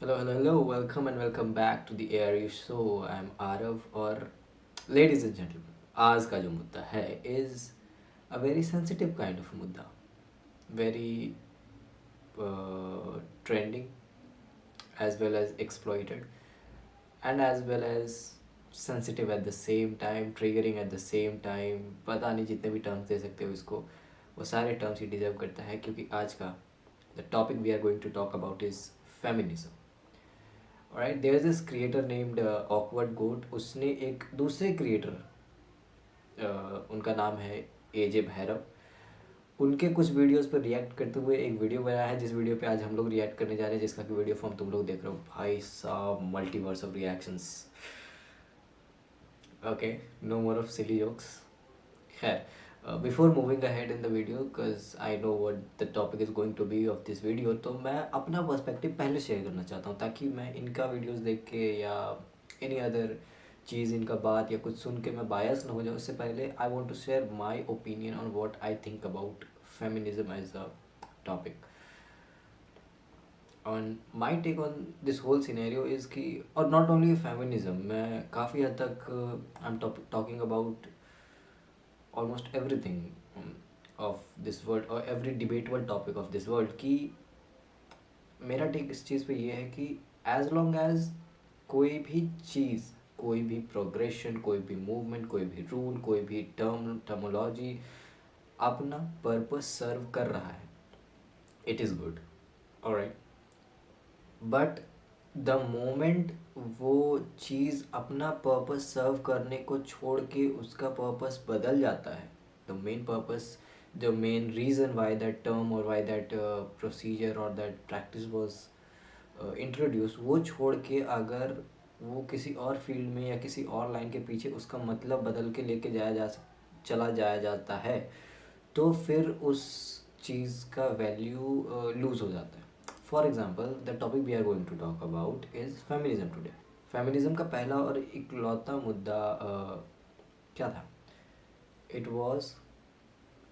Hello. Welcome and welcome back to the ARU show. I'm Arav और ladies and gentlemen, आज का जो मुद्दा है is a very sensitive kind of मुद्दा, very trending as well as exploited and as well as sensitive at the same time, triggering at the same time. पता नहीं जितने भी terms दे सकते हो इसको, वो सारे terms ही deserve करता है क्योंकि आज का the topic we are going to talk about is feminism. Alright, there's this creator named Awkward Goat. उसने एक दूसरे क्रिएटर, उनका नाम है एजे भैरव, उनके कुछ वीडियोस पर रिएक्ट करते हुए एक वीडियो बनाया है, जिस वीडियो पे आज हम लोग रिएक्ट करने जा रहे हैं, जिसका कि वीडियो फॉर्म तुम लोग देख रहे हो। भाई साहब, multiverse of reactions. Okay, no more of silly jokes. खैर, before moving ahead in the video, because I know what the topic is going to be of this video, तो मैं अपना पर्सपेक्टिव पहले शेयर करना चाहता हूँ ताकि मैं इनका वीडियोस देख के या एनी अदर चीज़, इनका बात या कुछ सुन के मैं बायस ना हो जाऊँ। उससे पहले I want to share my opinion on what I think about feminism as a topic. On my take on this whole scenario is कि, और नॉट ओनली फेमिनिज्म, मैं काफ़ी हद तक I am talking about almost everything of this world or every debatable topic of this world, कि मेरा take इस चीज़ पे ये है कि एज लॉन्ग एज कोई भी चीज़, कोई भी प्रोग्रेशन, कोई भी मूवमेंट, कोई भी रूल, कोई भी टर्मोलॉजी अपना पर्पस सर्व कर रहा है, it is good. Alright, but the moment वो चीज़ अपना पर्पस सर्व करने को छोड़ के उसका पर्पस बदल जाता है, the main purpose, the main reason why that term और वाई दैट प्रोसीजर और दैट प्रैक्टिस वॉज इंट्रोड्यूस, वो छोड़ के अगर वो किसी और फील्ड में या किसी और लाइन के पीछे उसका मतलब बदल के लेके चला जाया जाता है, तो फिर उस चीज़ का वैल्यू लूज़ हो जाता है। For example, the topic we are going to talk about is feminism today. Feminism का पहला और इकलौता मुद्दा क्या था? It was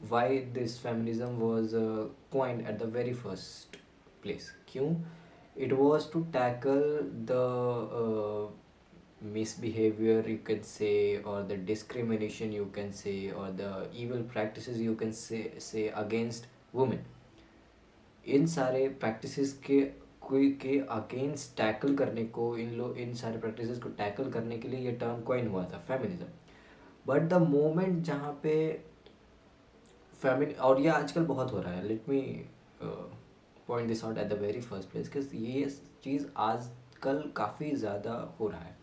why this feminism was coined at the very first place. क्यों? It was to tackle the misbehavior, you can say, or the discrimination, you can say, or the evil practices, you can say against women. इन सारे practices के कोई के against tackle करने को, इन सारे practices को tackle करने के लिए ये टर्म कॉइन हुआ था, फेमिनिज्म। बट द मोमेंट जहाँ पे और ये आजकल बहुत हो रहा है, let me point this out at the very first place, कि ये चीज़ आजकल काफ़ी ज़्यादा हो रहा है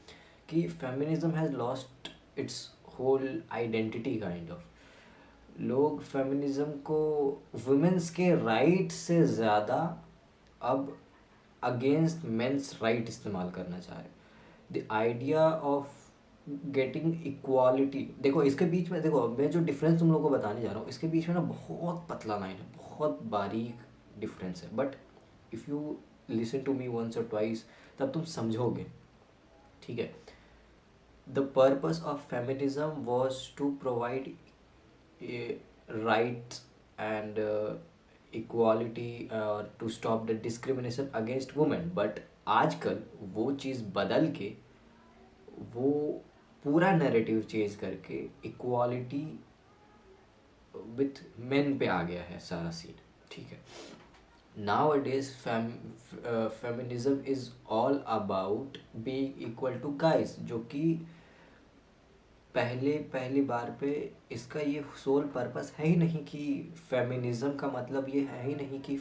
कि feminism has lost its whole identity kind of. लोग फेमिनिज्म को वुमेन्स के राइट से ज़्यादा अब अगेंस्ट मेंस राइट इस्तेमाल करना चाह रहे। The idea of getting equality, देखो इसके बीच में, देखो मैं जो डिफरेंस तुम लोगों को बताने जा रहा हूँ, इसके बीच में ना बहुत पतला लाइन है, बहुत बारीक डिफरेंस है, but if you listen to me once और ट्वाइस तब तुम समझोगे, ठीक है। The purpose of feminism was to provide rights and equality to stop the discrimination against women, but आजकल वो चीज़ बदल के, वो पूरा नैरेटिव चेंज करके इक्वालिटी विथ मेन पे आ गया है सारा सीन, ठीक है। Nowadays feminism is all about being equal to guys, जो कि पहली बार पे इसका ये सोल पर्पस है ही नहीं कि फेमिनिज्म का मतलब ये है ही नहीं कि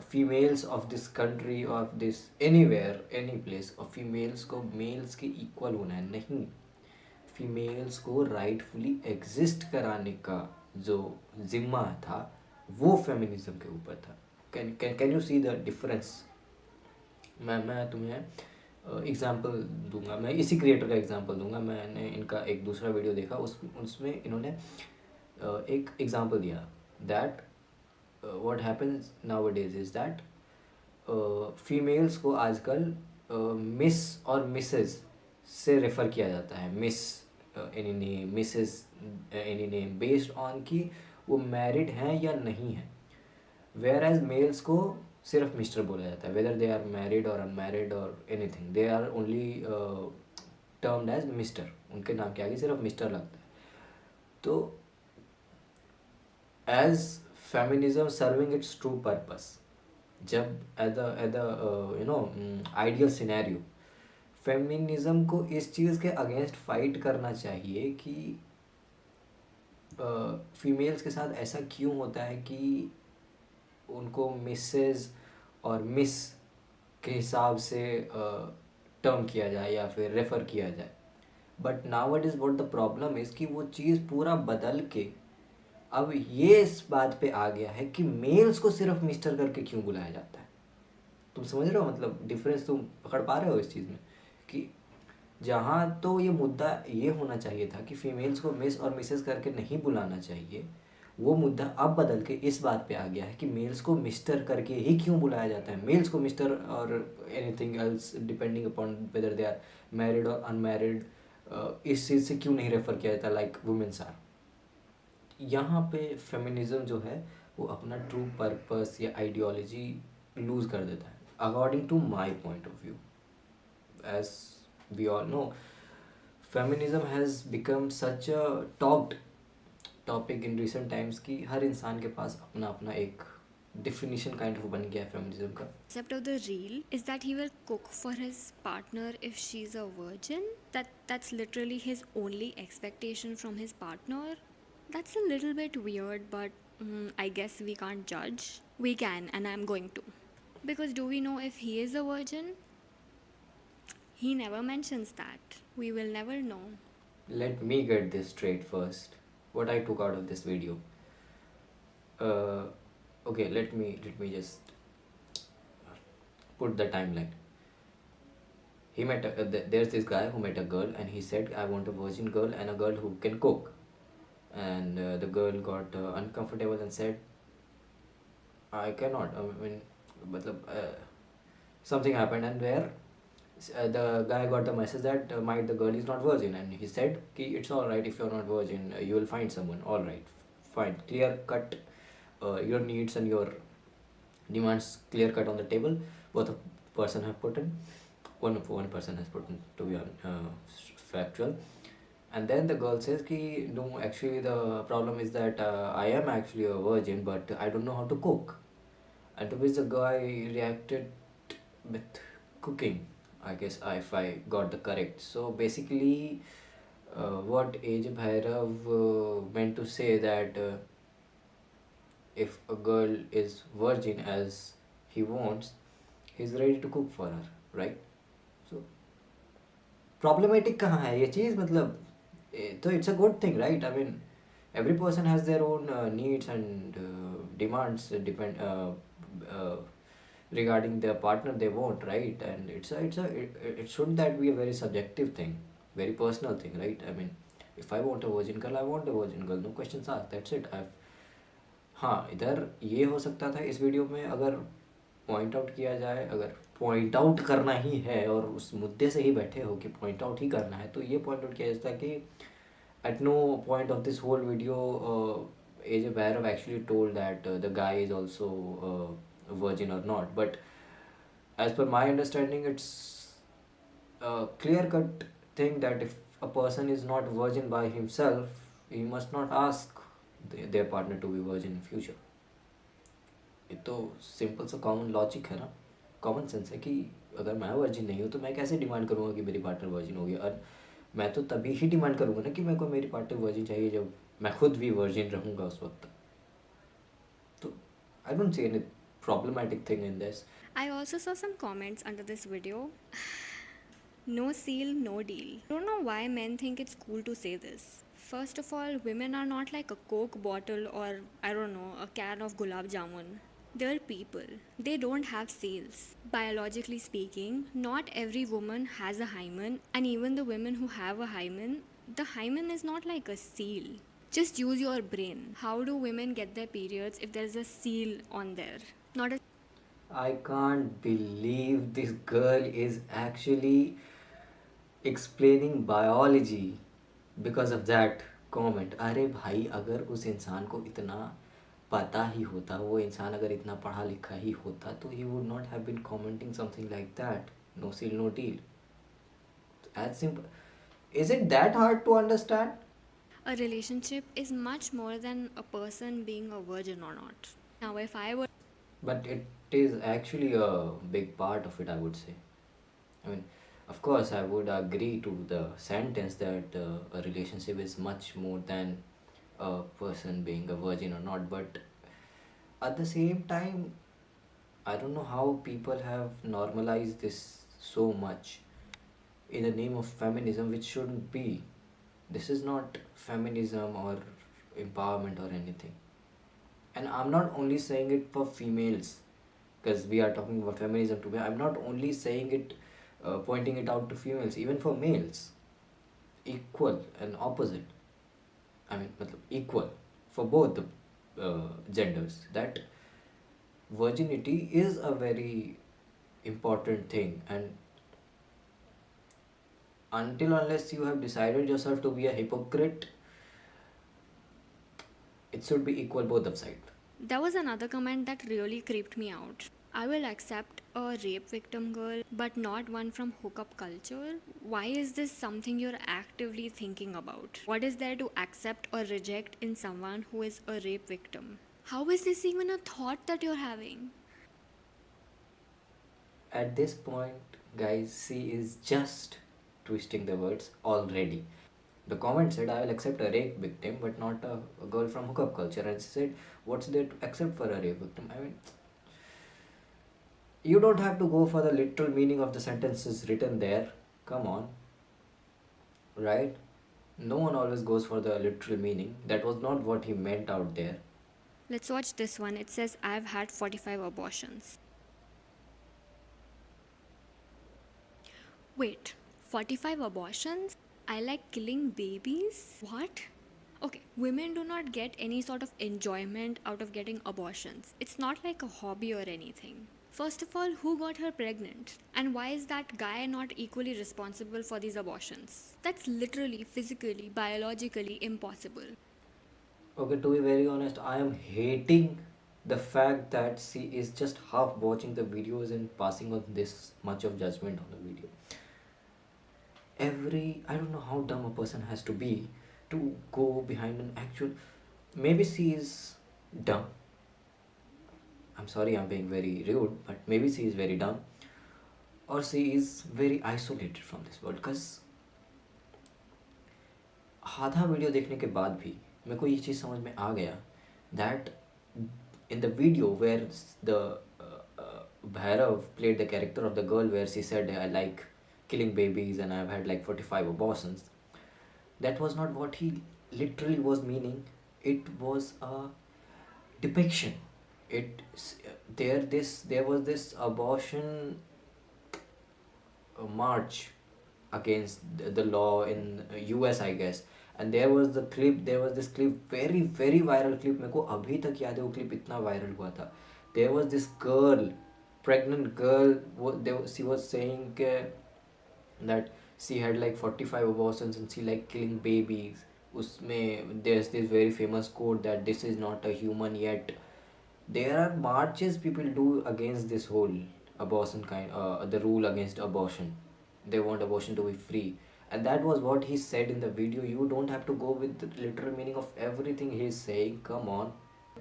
females of this country, of this anywhere any place, और फीमेल्स को मेल्स के इक्वल होना है, नहीं। फीमेल्स को राइटफुली एग्जिस्ट कराने का जो जिम्मा था वो फेमिनिज्म के ऊपर था। Can you see the difference? मैं तुम्हें एग्ज़ाम्पल दूंगा, मैं इसी क्रिएटर का एग्ज़ाम्पल दूंगा। मैंने इनका एक दूसरा वीडियो देखा, उसमें इन्होंने एक एग्ज़ाम्पल दिया that what happens now days is that females को आजकल मिस और मिसेस से रेफ़र किया जाता है। Miss any name, Mrs any name, based on कि वो मैरिड हैं या नहीं हैं। वेयर एज मेल्स को सिर्फ मिस्टर बोला जाता है, वेदर दे आर मैरिड और अनमैरिड और anything, they are only termed as mister, उनके नाम के आगे सिर्फ मिस्टर लगता है. तो as feminism serving its true purpose, जब at the ideal scenario feminism को इस चीज़ के अगेंस्ट फाइट करना चाहिए कि फीमेल्स के साथ ऐसा क्यों होता है कि उनको मिसेज और मिस के हिसाब से टर्म किया जाए या फिर रेफ़र किया जाए. But now it is what the problem is कि वो चीज़ पूरा बदल के अब ये इस बात पे आ गया है कि मेल्स को सिर्फ मिस्टर करके क्यों बुलाया जाता है. तुम समझ रहे हो मतलब डिफरेंस, तुम पकड़ पा रहे हो इस चीज़ में कि जहाँ तो ये मुद्दा ये होना चाहिए था कि फीमेल्स को मिस और मिसेस करके नहीं बुलाना चाहिए, वो मुद्दा अब बदल के इस बात पे आ गया है कि मेल्स को मिस्टर करके ही क्यों बुलाया जाता है. मेल्स को मिस्टर और anything else depending upon whether they are married और अनमैरिड, इस चीज़ से क्यों नहीं रेफ़र किया जाता लाइक वुमेन्स आर. यहाँ पे फेमिनिज्म जो है वो अपना ट्रू पर्पस या आइडियोलॉजी लूज़ कर देता है according to my point of view. As we all know, feminism has become such a talked topic in recent times कि हर इंसान के पास अपना अपना एक डिफिनीशन काइंड ऑफ बन गया है फेमिनिज्म का. Concept of the reel is that he will cook for his partner if she's a virgin. That's literally his only expectation from his partner. That's a little bit weird, but I guess we can't judge. We can, and I'm going to. Because do we know if he is a virgin? He never mentions that. We will never know. Let me get this straight first. What I took out of this video. Uh, okay, let me just put the timeline. There's this guy who met a girl and he said, I want a virgin girl and a girl who can cook. And the girl got uncomfortable and said, I cannot. I mean, matlab, something happened, and where the guy got the message that might the girl is not virgin, and he said ki it's all right if you're not virgin, you will find someone. All right, fine, clear cut, your needs and your demands clear cut on the table. Both a person have put in, one person has put in, to be factual. And then the girl says ki no, actually the problem is that I am actually a virgin but I don't know how to cook. And to which the guy reacted with cooking, I guess, if I got the correct. So basically, what AJ Bhairav meant to say that if a girl is virgin as he wants, he's ready to cook for her, right? So problematic कहाँ है ये चीज़, मतलब तो it's a good thing, right? I mean, every person has their own needs and demands uh, regarding their partner they want, right? And it should that be a very subjective thing, very personal thing, right? I mean, if I want a virgin girl, I want a virgin girl, no questions asked, that's it. I've हाँ, इधर ये हो सकता था इस video में, अगर point out किया जाए, अगर पॉइंट आउट करना ही है और उस मुद्दे से ही बैठे हो कि पॉइंट आउट ही करना है, तो ये पॉइंट आउट किया जाता है कि at no point of this whole video AJ Bhairav actually told that the guy is also a virgin or not. But as per my understanding, it's a clear cut thing that if a person is not virgin by himself, he must not ask their partner to be virgin in future. ये तो simple सा common logic है ना, common sense है कि अगर मैं virgin नहीं हूँ तो मैं कैसे डिमांड करूँगा कि मेरी पार्टनर वर्जिन होगी. और मैं तो तभी ही डिमांड करूँगा ना कि मेरे को मेरी पार्टनर वर्जिन चाहिए जब मैं खुद भी वर्जिन रहूँगा उस वक्त. तो I don't see any problematic thing in this. I also saw some comments under this video. No seal, no deal. I don't know why men think it's cool to say this. First of all, women are not like a Coke bottle or, I don't know, a can of gulab jamun. They're people. They don't have seals. Biologically speaking, not every woman has a hymen, and even the women who have a hymen, the hymen is not like a seal. Just use your brain. How do women get their periods if there's a seal on there? Not a I can't believe this girl is actually explaining biology because of that comment. अरे भाई, अगर उस इंसान को इतना पता ही होता, वो इंसान अगर इतना पढ़ा लिखा ही होता, तो he would not have been commenting something like that, no seal no deal. As simple. Is it that hard to understand? A relationship is much more than a person being a virgin or not. Now, if I were But it is actually a big part of it, I would say. I mean, of course, I would agree to the sentence that a relationship is much more than a person being a virgin or not. But at the same time, I don't know how people have normalized this so much in the name of feminism, which shouldn't be. This is not feminism or empowerment or anything. And I'm not only saying it for females, because we are talking about feminism today. I'm not only saying it, pointing it out to females, even for males, equal and opposite. I mean, equal for both the genders. That virginity is a very important thing, and until unless you have decided yourself to be a hypocrite, it should be equal both of sides. There was another comment that really creeped me out. I will accept a rape victim girl, but not one from hookup culture. Why is this something you're actively thinking about? What is there to accept or reject in someone who is a rape victim? How is this even a thought that you're having? At this point, guys, she is just twisting the words already. The comment said, I will accept a rape victim, but not a girl from hookup culture. And she said, what's there to accept for a rape victim? I mean, you don't have to go for the literal meaning of the sentences written there. Come on. Right? No one always goes for the literal meaning. That was not what he meant out there. Let's watch this one. It says, I've had 45 abortions. Wait, 45 abortions? I like killing babies? What? Okay, women do not get any sort of enjoyment out of getting abortions. It's not like a hobby or anything. First of all, who got her pregnant? And why is that guy not equally responsible for these abortions? That's literally, physically, biologically impossible. Okay, to be very honest, I am hating the fact that she is just half watching the videos and passing on this much of judgment on the video. I don't know how dumb a person has to be to go behind an actual. Maybe she is dumb. I'm sorry, I'm being very rude, but maybe she is very dumb, or she is very isolated from this world. Because आधा video देखने के बाद भी मेरे को ये चीज़ समझ में आ गया that in the video where the Bhairav played the character of the girl, where she said, I like killing babies and I've had like 45 abortions, that was not what he literally was meaning. It was a depiction. It there was this abortion march against the law in US, I guess. And there was this clip, very very viral clip. मेरे को अभी तक याद है वो clip इतना viral हुआ था. There was this girl, pregnant girl, she was saying that she had like 45 abortions and she like killing babies. उसमें there's this very famous quote that this is not a human yet. There are marches people do against this whole abortion the rule against abortion. They want abortion to be free, and that was what he said in the video. You don't have to go with the literal meaning of everything he is saying. Come on.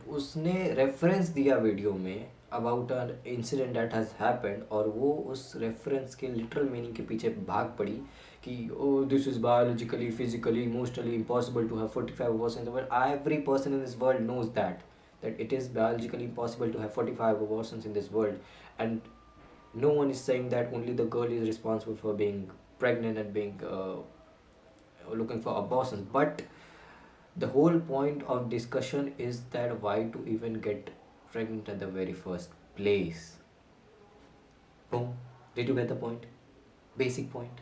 उसने reference दिया video में about an incident that has happened, और वो उस reference के literal meaning के पीछे भाग पड़ी कि oh this is biologically physically emotionally impossible to have 45 abortions in the world. Every person in this world knows that it is biologically impossible to have 45 abortions in this world. And no one is saying that only the girl is responsible for being pregnant and being looking for abortions. But the whole point of discussion is that why to even get pregnant at the very first place. Boom. Did you get the point? Basic point.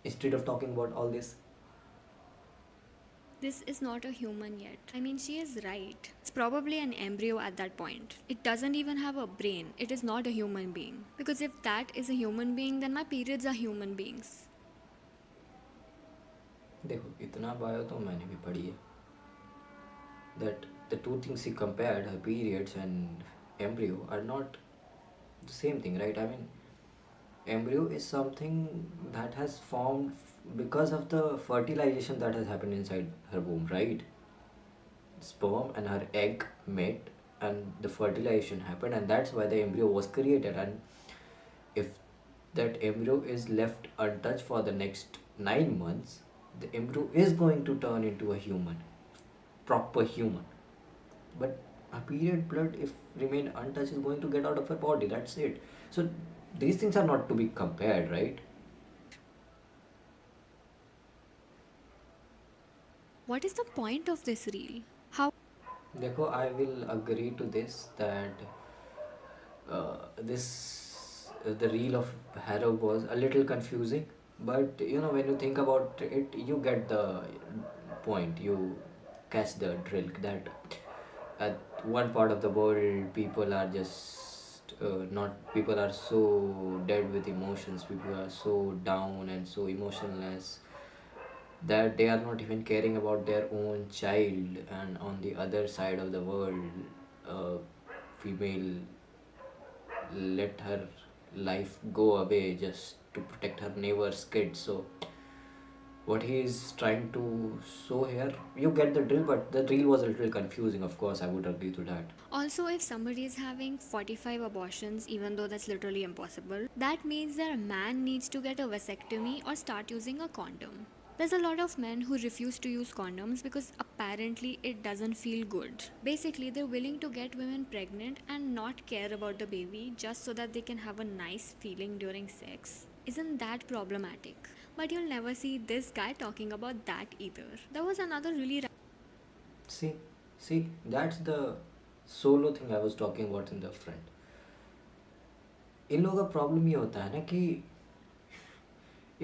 Instead of talking about all this. This is not a human yet. I mean, she is right. It's probably an embryo at that point. It doesn't even have a brain. It is not a human being. Because if that is a human being, then my periods are human beings. देखो इतना bio तो मैंने भी पढ़ी है that the two things he compared, her periods and embryo, are not the same thing, right? I mean, embryo is something that has formed because of the fertilization that has happened inside her womb, right? Sperm and her egg met, and the fertilization happened, and that's why the embryo was created. And if that embryo is left untouched for the next 9 months, the embryo is going to turn into a human, proper human. But a period blood, if remain untouched, is going to get out of her body. That's it. So these things are not to be compared, right? What is the point of this reel? How Therefore, I will agree to this that this the reel of Harrow was a little confusing, but when you think about it, you get the point. You catch the drill that at one part of the world, people are just not. People are so dead with emotions. People are so down and so emotionless that they are not even caring about their own child. And on the other side of the world, a female let her life go away just to protect her neighbor's kid. So what he is trying to show here, you get the drill, but the drill was a little confusing. Of course, I would agree to that. Also, if somebody is having 45 abortions, even though that's literally impossible, that means that a man needs to get a vasectomy or start using a condom. There's a lot of men who refuse to use condoms because apparently it doesn't feel good. Basically, they're willing to get women pregnant and not care about the baby just so that they can have a nice feeling during sex. Isn't that problematic? But you'll never see this guy talking about that either. There was another really See, see, that's the solo thing I was talking about in the front. इन लोगों का problem ये होता है ना कि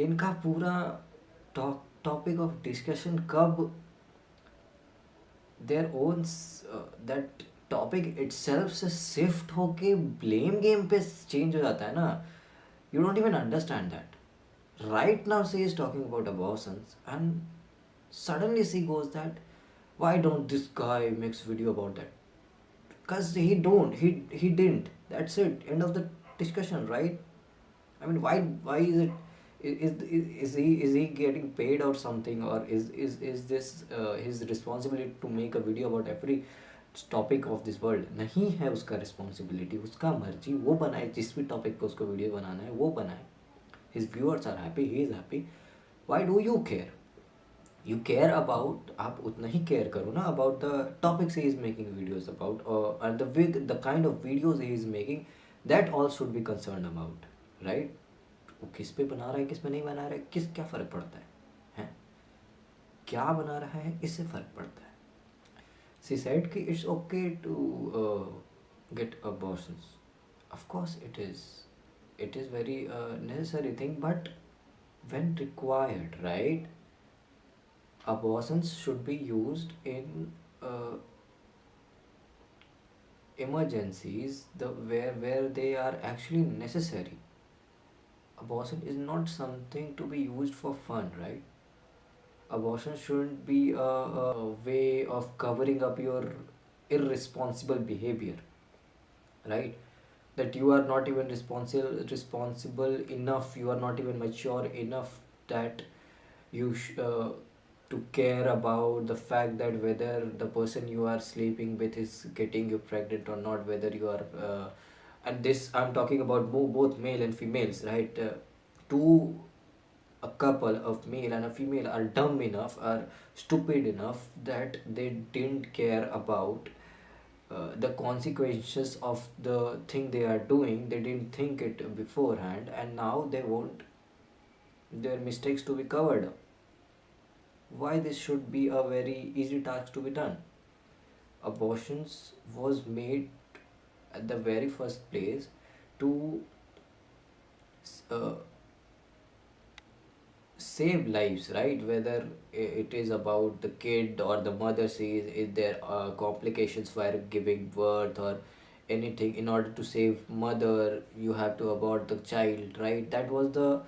इनका पूरा topic of discussion कब their own that topic itself से शिफ्ट होके ब्लेम गेम पे चेंज हो जाता है ना. You don't even understand that. Right now she is talking about abortions and suddenly she goes that why don't this guy makes video about that, because he didn't. That's it, end of the discussion, right? I mean, why is it, is he getting paid or something, or is this his responsibility to make a video about every topic of this world? नहीं है उसका responsibility. उसका मर्जी, वो बनाए जिस भी topic पे उसको वीडियो बनाना है वो बनाए. His viewers are happy, he is happy. Why do you care? You care about, आप उतना ही केयर करो ना about the topics he is making videos about, and the kind of videos he is making, that all should be concerned about, right? वो किस पे बना रहा है, किस पे नहीं बना रहा है, क्या फ़र्क पड़ता है? हैं? क्या बना रहा है इससे फ़र्क पड़ता है. She said कि it's okay to get abortions. Of course it is. It is very necessary thing, but when required, right? Abortions should be used in emergencies, where they are actually necessary. Abortion is not something to be used for fun, right? Abortion shouldn't be a way of covering up your irresponsible behavior, right? That you are not even responsible enough, you are not even mature enough that you to care about the fact that whether the person you are sleeping with is getting you pregnant or not, whether you are and this I'm talking about both male and females, right? Two A couple of male and a female are dumb enough, are stupid enough that they didn't care about the consequences of the thing they are doing. They didn't think it beforehand, and now they want their mistakes to be covered. Why this should be a very easy task to be done? Abortions was made at the very first place to uh, save lives, right? Whether it is about the kid or the mother says is there complications while giving birth or anything. In order to save mother, you have to abort the child, right? That was the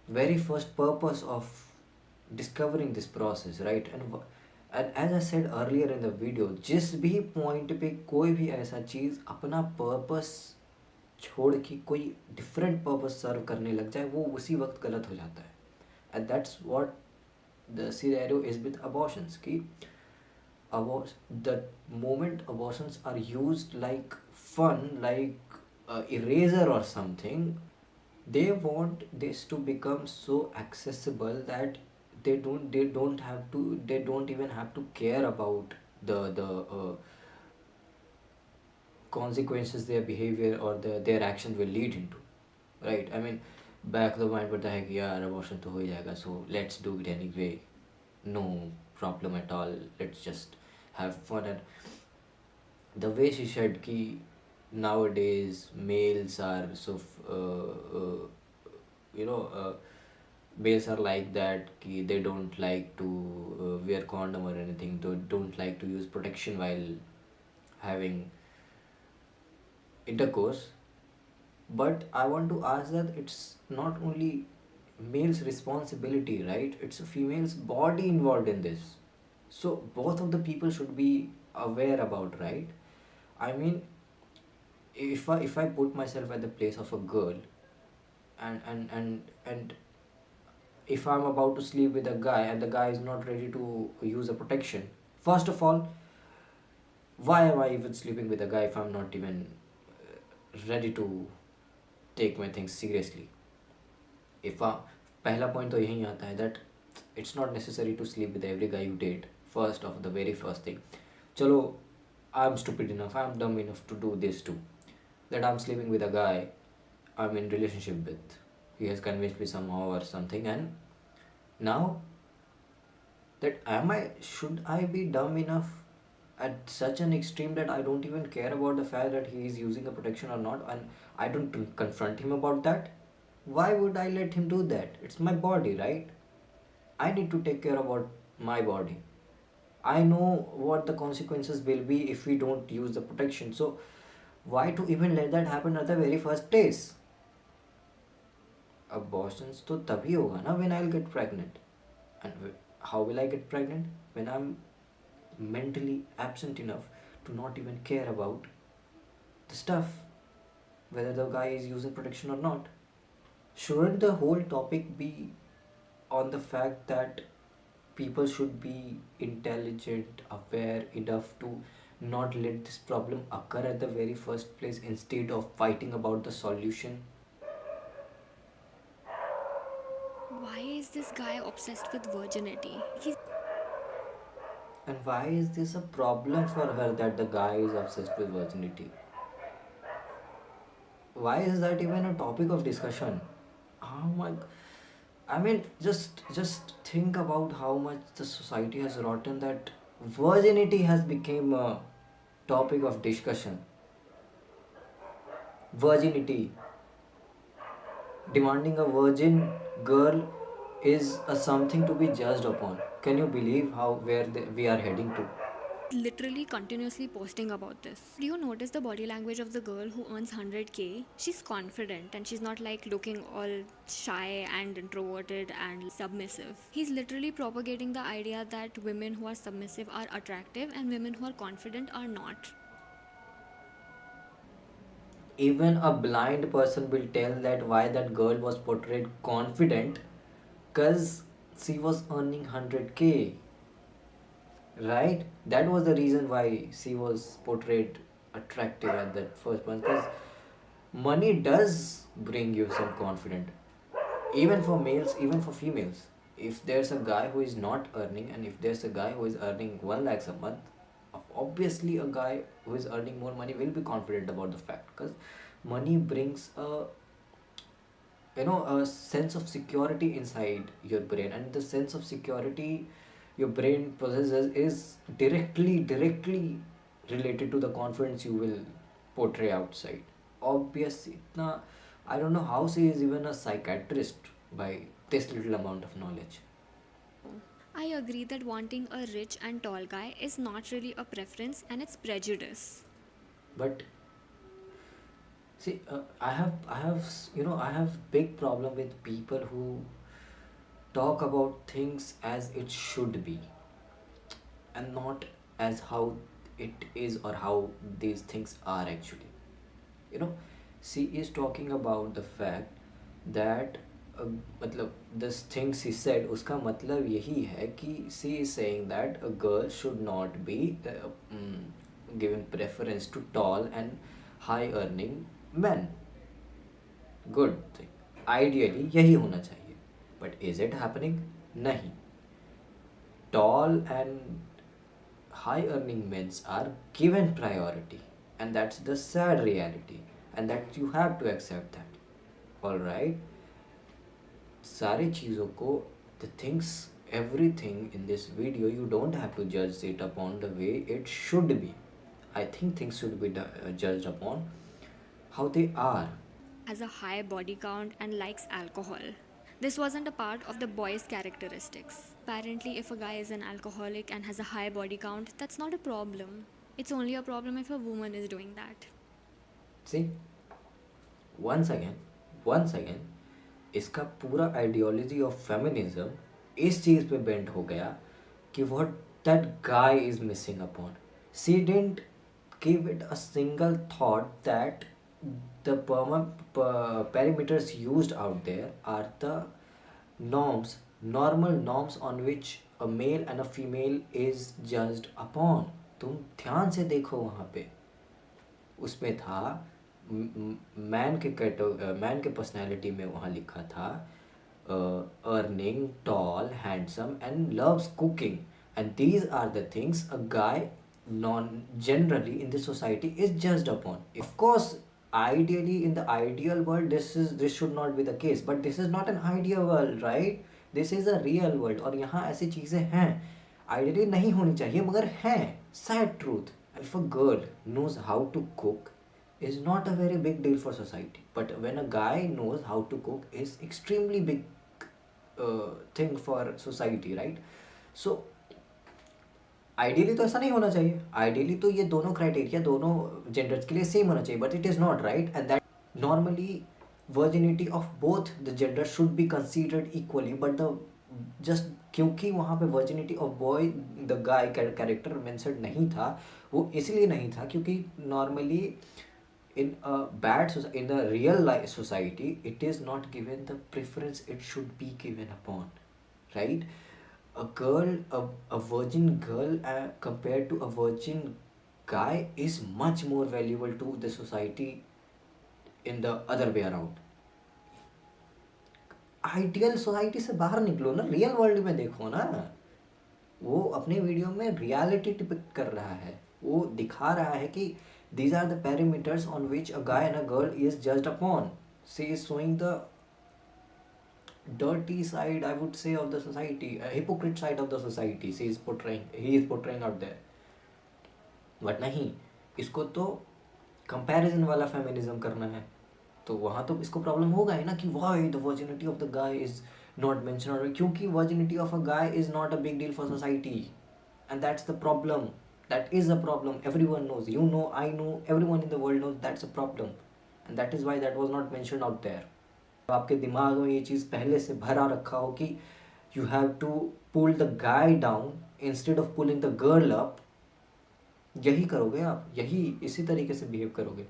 very first purpose of discovering this process, right? And and as I said earlier in the video, जिस भी point पे कोई भी ऐसा चीज़ अपना purpose छोड़ के कोई डिफरेंट पर्पस सर्व करने लग जाए, वो उसी वक्त गलत हो जाता है. And that's what the scenario is with abortions. कि the moment abortions are used like fun, like eraser or something, they want this to become so accessible that they don't have to, they don't even have to care about the consequences their behavior or their action will lead into, right? I mean, back the mind पड़ता है कि यार abortion तो हो ही जाएगा, so let's do it anyway, no problem at all, let's just have fun. And the way she said ki nowadays males are you know males are like that, ki they don't like to wear condom or anything, don't like to use protection while having intercourse. But I want to ask that it's not only male's responsibility, right? It's a female's body involved in this, so both of the people should be aware about, right? I mean, if I put myself at the place of a girl, and if I'm about to sleep with a guy and the guy is not ready to use a protection, first of all, why am I even sleeping with a guy if I'm not even ready to take my things seriously? If I, पहला point तो यही आता है that it's not necessary to sleep with every guy you date. First of the very first thing, चलो, I'm stupid enough, I'm dumb enough to do this too, that I'm sleeping with a guy I'm in relationship with. He has convinced me somehow or something, and now that am I, should I be dumb enough at such an extreme that I don't even care about the fact that he is using a protection or not, and I don't confront him about that? Why would I let him do that? It's my body, right? I need to take care about my body. I know what the consequences will be if we don't use the protection. So why to even let that happen at the very first place? Abortions तो तभी होगा ना when I'll get pregnant. And how will I get pregnant? When I'm mentally absent enough to not even care about the stuff, whether the guy is using protection or not. Shouldn't the whole topic be on the fact that people should be intelligent, aware enough to not let this problem occur at the very first place instead of fighting about the solution? Why is this guy obsessed with virginity? He's And why is this a problem for her that the guy is obsessed with virginity? Why is that even a topic of discussion? Oh my, I mean, just think about how much the society has rotten that virginity has become a topic of discussion. Virginity, demanding a virgin girl is a something to be judged upon. Can you believe how we are heading to? literally continuously posting about this. Do you notice the body language of the girl who earns 100k? She's confident and she's not like looking all shy and introverted and submissive. He's literally propagating the idea that women who are submissive are attractive and women who are confident are not. Even a blind person will tell that why that girl was portrayed confident, because she was earning 100k, right? That was the reason why she was portrayed attractive at that first point, because money does bring you some confidence, even for males, even for females. If there's a guy who is not earning and if there's a guy who is earning 1 lakhs a month, obviously a guy who is earning more money will be confident about the fact, because money brings a sense of security inside your brain, and the sense of security your brain possesses is directly related to the confidence you will portray outside. Obviously itna, I don't know how she is even a psychiatrist by this little amount of knowledge. I agree that wanting a rich and tall guy is not really a preference and it's prejudice. But see, I have big problem with people who talk about things as it should be. and not as how it is or how these things are actually. you know she is talking about the fact that मतलब this things he said उसका मतलब यही है कि she is saying that a girl should not be given preference to tall and high earning men. Good thing, ideally यही होना चाहिए, but is it happening? नहीं. Tall and high earning men are given priority, and that's the sad reality, and that you have to accept that. All right, सारी चीज़ों को, the things, everything in this video, you don't have to judge it upon the way it should be. I think things should be judged upon how they are. Has a high body count and likes alcohol. This wasn't a part of the boy's characteristics. Apparently, if a guy is an alcoholic and has a high body count, that's not a problem. It's only a problem if a woman is doing that. See, once again इसका पूरा ideology of feminism इस चीज़ पे bend हो गया कि what that guy is missing upon. She didn't give it a single thought that the perimeters used out there are the norms, normal norms on which a male and a female is judged upon. तुम ध्यान से देखो वहाँ पे, उसमें था man के personality में वहाँ लिखा था earning, tall, handsome and loves cooking, and these are the things a guy generally in this society is judged upon. Of course, ideally, in the ideal world, this should not be the case, but this is not an ideal world, right? This is a real world, और यहाँ ऐसी चीज़ें हैं ideally नहीं होनी चाहिए मगर हैं. Sad truth. If a girl knows how to cook, is not a very big deal for society, but when a guy knows how to cook is extremely big thing for society, right? So ideally तो ऐसा नहीं होना चाहिए. Ideally तो ये दोनों criteria दोनों genders के लिए सेम होना चाहिए, but it is not, right? And that normally virginity of both the gender should be considered equally, but the just क्योंकि वहाँ पे virginity of boy the guy character mention नहीं था, वो इसलिए नहीं था क्योंकि normally in a in the real life society it is not given the preference it should be given upon, right? A girl, a virgin girl compared to a virgin guy is much more valuable to the society in the other way around. Ideal society से बाहर निकलो ना, real world में देखो ना. वो अपने video में रियलिटी डिपिक्ट कर रहा है, वो दिखा रहा है कि these are the parameters on which a guy and a girl is judged upon. She is showing the dirty side, I would say, of the society, a hypocrite side of the society. He is portraying out there. But नहीं, इसको तो comparison वाला feminism करना है, तो वहाँ तो इसको प्रॉब्लम होगा ही ना कि why the virginity of the guy is not mentioned, क्योंकि virginity of a guy is not a big deal for society, and that's the problem. That is a problem. Everyone knows. You know, I know, everyone in the world knows that's a problem, and that is why that was not mentioned out there. आपके दिमाग में ये चीज़ पहले से भरा रखा हो कि you have to pull the guy down instead of pulling the girl up, यही करोगे आप, यही इसी तरीके से बिहेव करोगे.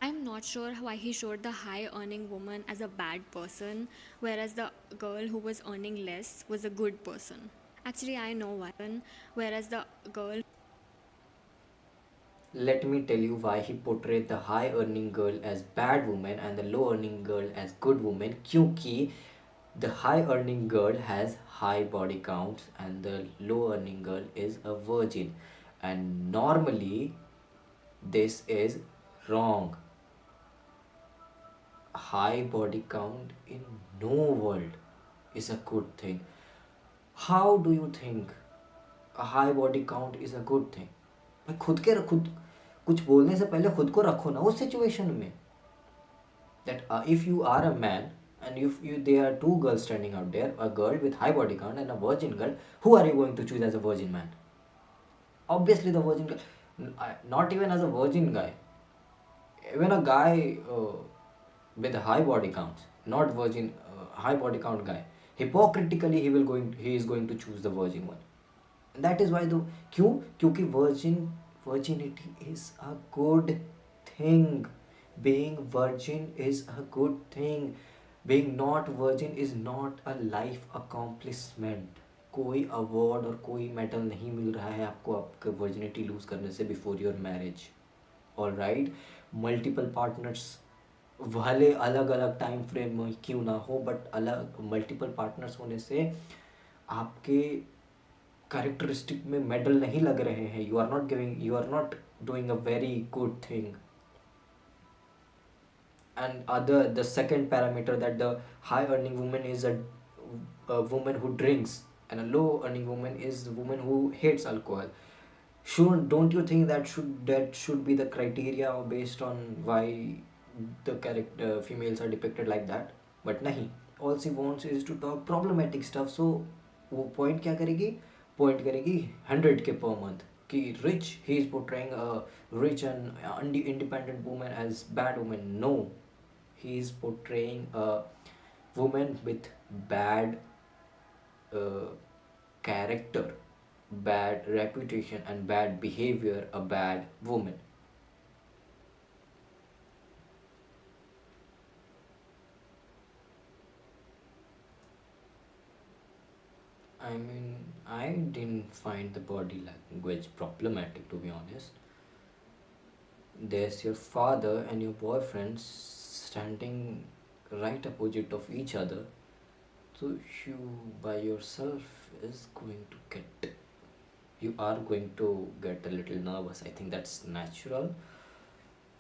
I'm not sure why he showed the high earning woman as a bad person, whereas the girl who was earning less was a good person. Actually, I know why. Whereas the girl. Let me tell you why he portrayed the high earning girl as bad woman and the low earning girl as good woman. क्योंकि the high earning girl has high body counts and the low earning girl is a virgin, and normally this is wrong. High body count in no world is a good thing. How do you think a high body count is a good thing? भाई खुद कुछ बोलने से पहले खुद को रखो ना उस सिचुएशन में. That if you are a man and if there are two girls standing out there, a girl with high body count and a virgin girl, who are you going to choose as a virgin man? Obviously the virgin girl. Not even as a virgin guy, even a guy with high body counts, not virgin, high body count guy, hypocritically he is going to choose the virgin one. That is why though, क्यों? क्योंकि virginity is a good thing, being virgin is a good thing, being not virgin is not a life accomplishment. कोई award और कोई medal नहीं मिल रहा है आपको आपके वर्जिनिटी लूज करने से before your marriage. All right, multiple partners, भले अलग अलग टाइम फ्रेम में क्यों ना हो, बट अलग मल्टीपल पार्टनर्स होने से आपके कैरेक्टरिस्टिक में मेडल नहीं लग रहे हैं। You are not giving, you are not doing a very good thing. And other, the second parameter, that the high earning woman is a woman who drinks, and a low earning woman is the woman who hates alcohol. Don't you think that should be the criteria based on why the character females are depicted like that? But nahi, all she wants is to talk problematic stuff. So वो point क्या करेगी? Point करेगी 100K per month कि rich, he is portraying a rich and independent woman as bad woman. No, he is portraying a woman with bad uh, character, bad reputation, and bad behavior, a bad woman. I mean, I didn't find the body language problematic, to be honest. There's your father and your boyfriend standing right opposite of each other. So you by yourself is going to get, you are going to get a little nervous. I think that's natural,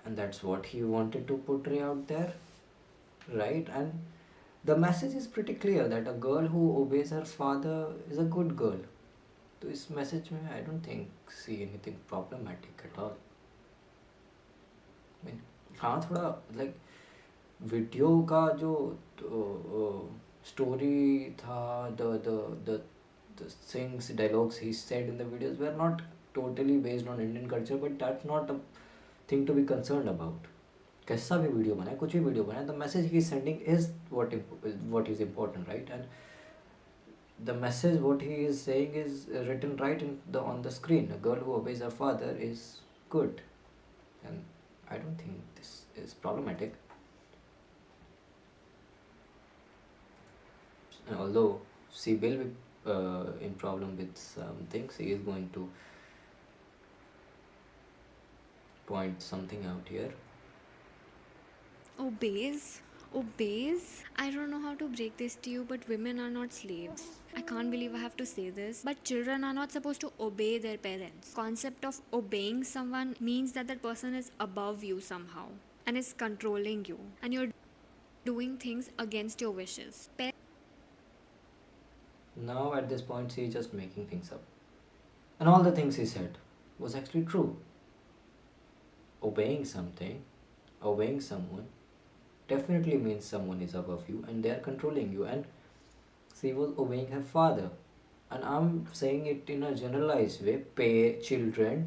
and that's what he wanted to portray out there, right? And the message is pretty clear that a girl who obeys her father is a good girl. तो इस message में I don't think see anything problematic at all. Mean हाँ, थोड़ा like video का जो story था, the things dialogues he said in the videos वे are not totally based on Indian culture, but that's not a thing to be concern about. कैसा भी video बनाए, कुछ भी वीडियो बनाए, the message he sending is what is important, right? And the message what he is saying is written right on the screen. A girl who obeys her father is good, and I don't think this is problematic. And although she will be in problem with some things, he is going to point something out here. Obeys? Obeys? I don't know how to break this to you, but women are not slaves. I can't believe I have to say this, but children are not supposed to obey their parents. Concept of obeying someone means that that person is above you somehow and is controlling you, and you're doing things against your wishes. Now at this point she is just making things up, and all the things he said was actually true. Obeying something, obeying someone definitely means someone is above you and they are controlling you. And she was obeying her father, and I'm saying it in a generalized way. Pay children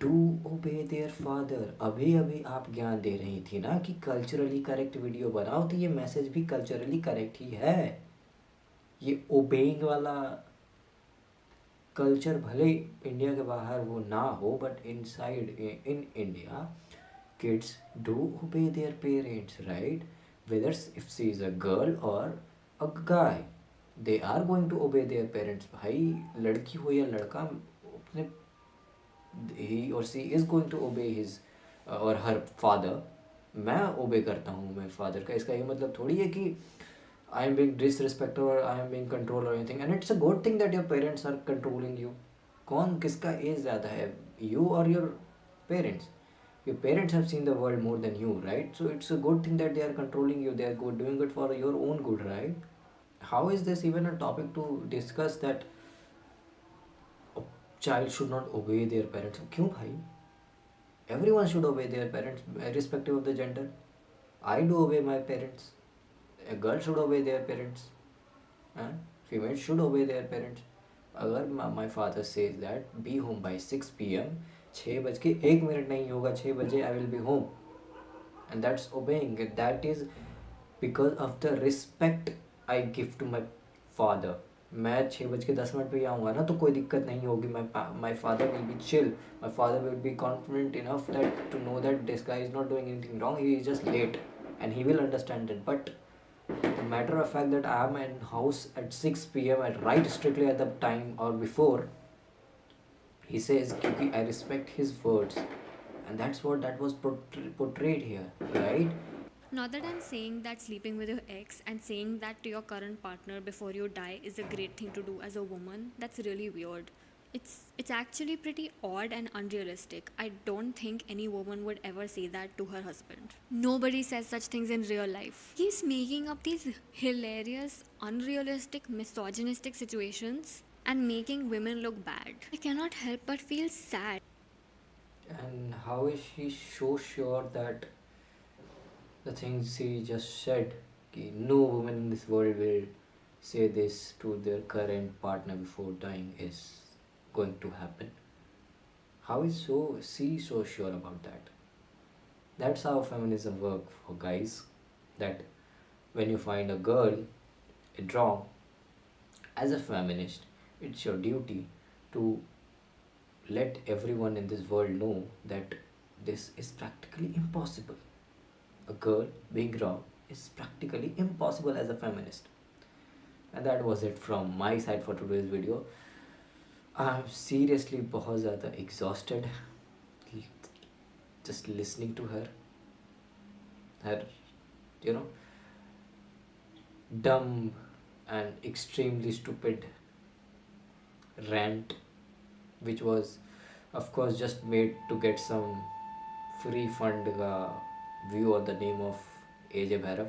do obey their father. अभी अभी आप ज्ञान दे रही थी ना कि culturally correct video बनाओ, तो ये मैसेज भी कल्चरली करेक्ट ही है। ये ओबेइंग वाला कल्चर भले इंडिया के बाहर वो ना हो, but inside in India kids do obey their parents, right? Whether if she is a girl or a guy, they are going to obey their parents. भाई लड़की हो या लड़का, अपने he or she is going to obey his or her father. मैं obey करता हूँ मेरे father का, इसका ये मतलब थोड़ी है कि I am being disrespected or I am being controlled or anything. And it's a good thing that your parents are controlling you. कौन किसका एज ज़्यादा है, you or your parents? Your parents have seen the world more than you, right? So it's a good thing that they are controlling you. They are good, doing it for your own good, right? How is this even a topic to discuss that a child should not obey their parents? क्यों भाई? Everyone should obey their parents, irrespective of the gender. I do obey my parents. A girl should obey their parents. And females should obey their parents. अगर my father says that be home by 6 p.m., 6:01 नहीं होगा, 6 बजे I will be home, and that's obeying it. That is because of the respect I give to my father. मैं 6:10 पे ही आऊँगा ना, तो कोई दिक्कत नहीं होगी. My father will be chill. My father will be confident enough that to know that this guy is not doing anything wrong. He is just late, and he will understand it. But the matter of fact that I am in house at 6 p.m. at right strictly at the time or before, he says क्योंकि I respect his words, and that's what that was portrayed here, right? Not that I'm saying that sleeping with your ex and saying that to your current partner before you die is a great thing to do as a woman. That's really weird. It's actually pretty odd and unrealistic. I don't think any woman would ever say that to her husband. Nobody says such things in real life. He's making up these hilarious, unrealistic, misogynistic situations and making women look bad. I cannot help but feel sad. And how is she so sure that the things he just said, कि no woman in this world will say this to their current partner before dying, is going to happen? How is she so sure about that? That's how feminism works for guys. That when you find a girl it wrong, as a feminist, it's your duty to let everyone in this world know that this is practically impossible. A girl being wrong is practically impossible as a feminist. And that was it from my side for today's video. I'm seriously बहुत ज़्यादा exhausted just listening to her you know dumb and extremely stupid rant, which was of course just made to get some free fund view on the name of AJ Bhairav.